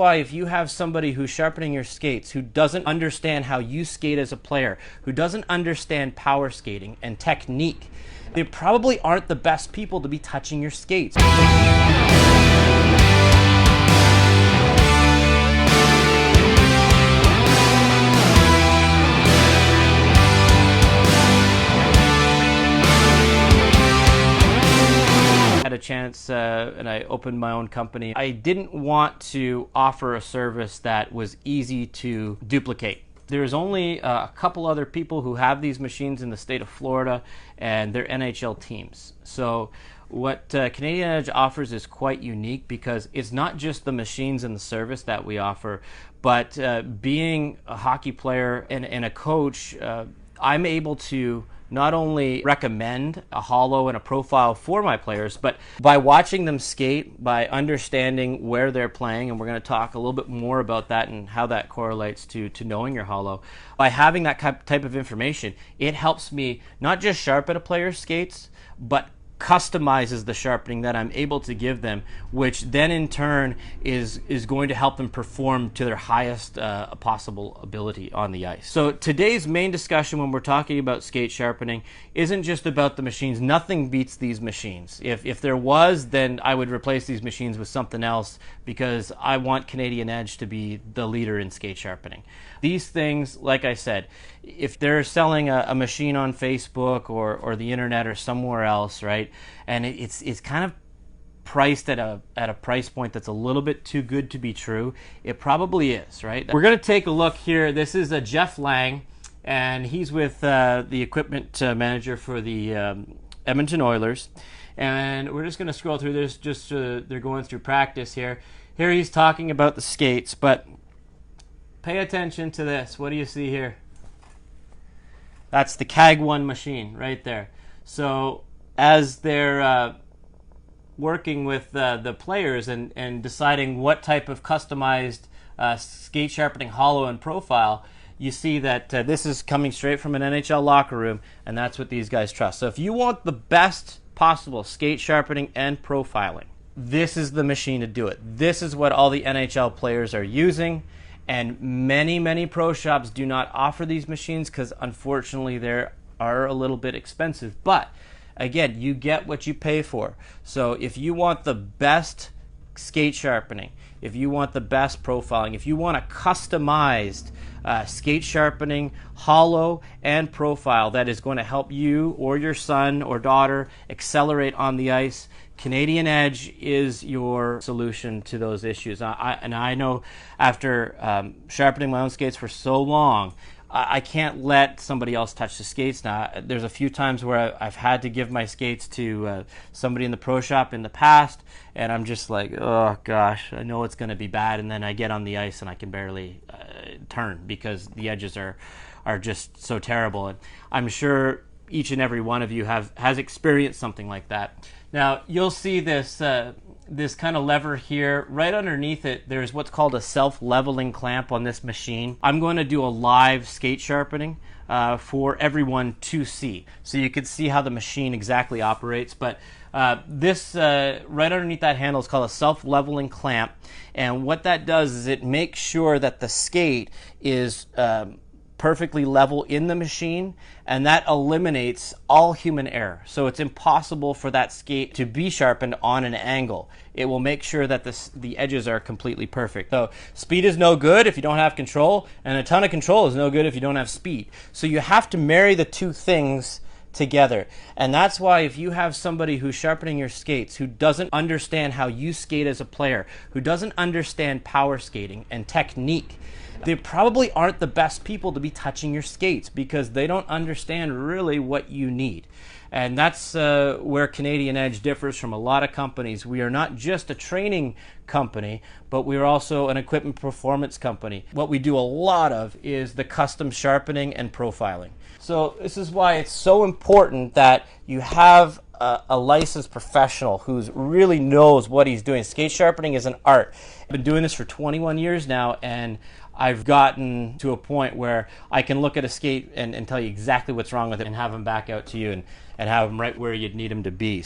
Why, if you have somebody who's sharpening your skates, who doesn't understand how you skate as a player, who doesn't understand power skating and technique, they probably aren't the best people to be touching your skates. Had a chance and I opened my own company. I didn't want to offer a service that was easy to duplicate. There's only a couple other people who have these machines in the state of Florida, and they're NHL teams. So what Canadian Edge offers is quite unique because it's not just the machines and the service that we offer, but being a hockey player and a coach, I'm able to not only recommend a hollow and a profile for my players, but by watching them skate, by understanding where they're playing, and we're going to talk a little bit more about that and how that correlates to knowing your hollow. By having that type of information, it helps me not just sharpen a player's skates, but customizes the sharpening that I'm able to give them, which then in turn is going to help them perform to their highest possible ability on the ice. So today's main discussion when we're talking about skate sharpening isn't just about the machines. Nothing beats these machines. If there was, then I would replace these machines with something else because I want Canadian Edge to be the leader in skate sharpening. These things, like I said, if they're selling a machine on Facebook or the internet or somewhere else, right, and it's kind of priced at a price point that's a little bit too good to be true, it probably is, right? We're going to take a look here. This is a Jeff Lang, and he's with the equipment manager for the Edmonton Oilers, and we're just going to scroll through this. Just they're going through practice here. Here he's talking about the skates, but pay attention to this. What do you see here? That's the CAG 1 machine right there. So as they're working with the players and deciding what type of customized skate sharpening hollow and profile, you see that this is coming straight from an NHL locker room, and that's what these guys trust. So if you want the best possible skate sharpening and profiling, this is the machine to do it. This is what all the NHL players are using. And many pro shops do not offer these machines because unfortunately they are a little bit expensive. But again, you get what you pay for. So if you want the best skate sharpening, if you want the best profiling, if you want a customized skate sharpening, hollow, and profile that is going to help you or your son or daughter accelerate on the ice, Canadian Edge is your solution to those issues. I know after sharpening my own skates for so long, I can't let somebody else touch the skates now. There's a few times where I've had to give my skates to somebody in the pro shop in the past, and I'm just like, oh gosh, I know it's going to be bad, and then I get on the ice and I can barely turn because the edges are just so terrible. And I'm sure each and every one of you has experienced something like that. Now you'll see this this kind of lever here. Right underneath it, there's what's called a self-leveling clamp on this machine. I'm going to do a live skate sharpening for everyone to see, so you can see how the machine exactly operates. But this right underneath that handle is called a self-leveling clamp, and what that does is it makes sure that the skate is perfectly level in the machine, and that eliminates all human error. So it's impossible for that skate to be sharpened on an angle. It will make sure that the edges are completely perfect. So speed is no good if you don't have control, and a ton of control is no good if you don't have speed. So you have to marry the two things together. And that's why if you have somebody who's sharpening your skates who doesn't understand how you skate as a player, who doesn't understand power skating and technique, they probably aren't the best people to be touching your skates because they don't understand really what you need. And that's where Canadian Edge differs from a lot of companies. We are not just a training company, but we are also an equipment performance company. What we do a lot of is the custom sharpening and profiling. So this is why it's so important that you have a licensed professional who really knows what he's doing. Skate sharpening is an art. I've been doing this for 21 years now, and I've gotten to a point where I can look at a skate and tell you exactly what's wrong with it and have them back out to you and have them right where you'd need them to be.